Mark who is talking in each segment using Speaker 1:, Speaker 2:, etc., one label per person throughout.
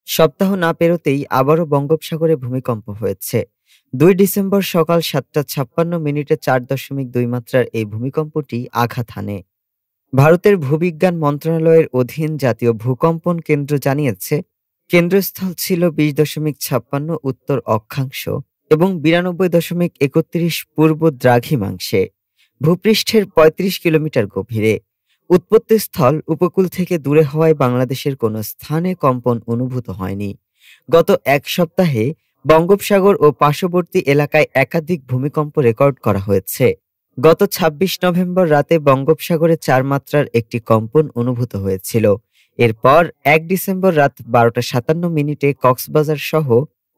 Speaker 1: সপ্তাহ না পেরোতেই আবারও বঙ্গোপসাগরে ভূমিকম্প হয়েছে। ২ ডিসেম্বর সকাল ৭টা ৫৬ মিনিটে ৪.২ মাত্রার এই ভূমিকম্পটি আঘাত হানে। ভারতের ভূবিজ্ঞান মন্ত্রণালয়ের অধীন জাতীয় ভূকম্পন কেন্দ্র জানিয়েছে, কেন্দ্রস্থল ছিল ২০.৫৬ উত্তর অক্ষাংশ এবং ৯২.৩১ পূর্ব দ্রাঘিমাংশে, ভূপৃষ্ঠের ৩৫ কিলোমিটার গভীরে। উৎপত্তিস্থল উপকূল থেকে দূরে হওয়ায় বাংলাদেশের কোনো স্থানে কম্পন অনুভূত হয়নি। গত এক সপ্তাহে বঙ্গোপসাগর ও পার্শ্ববর্তী এলাকায় একাধিক ভূমিকম্প রেকর্ড করা হয়েছে। গত ২৬ নভেম্বর রাতে বঙ্গোপসাগরে ৪ মাত্রার একটি কম্পন অনুভূত হয়েছিল। এরপর ১ ডিসেম্বর রাত ১২টা ৫৭ মিনিটে কক্সবাজার সহ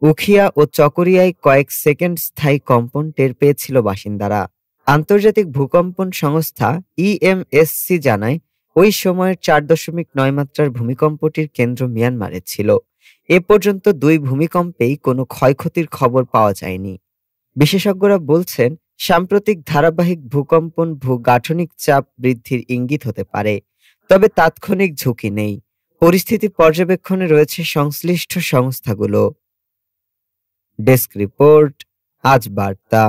Speaker 1: উখিয়া ও চকরিয়ায় কয়েক সেকেন্ড স্থায়ী কম্পন টের পেয়েছিল বাসিন্দারা। আন্তর্জাতিক ভূকম্পন সংস্থা ইএমএসসি জানায়, ওই সময়ের ৪.৯ মাত্রার ভূমিকম্পটির কেন্দ্র মিয়ানমারে ছিল। এ পর্যন্ত ২ ভূমিকম্পেই কোনো ক্ষয়ক্ষতির খবর পাওয়া যায়নি। বিশেষজ্ঞরা বলছেন, সাম্প্রতিক ধারাবাহিক ভূকম্পন ভূগাঠনিক চাপ বৃদ্ধির ইঙ্গিত হতে পারে, তবে তাৎক্ষণিক ঝুঁকি নেই। পরিস্থিতি পর্যবেক্ষণে রয়েছে সংশ্লিষ্ট সংস্থাগুলো। ডেস্ক রিপোর্ট, আজ বার্তা।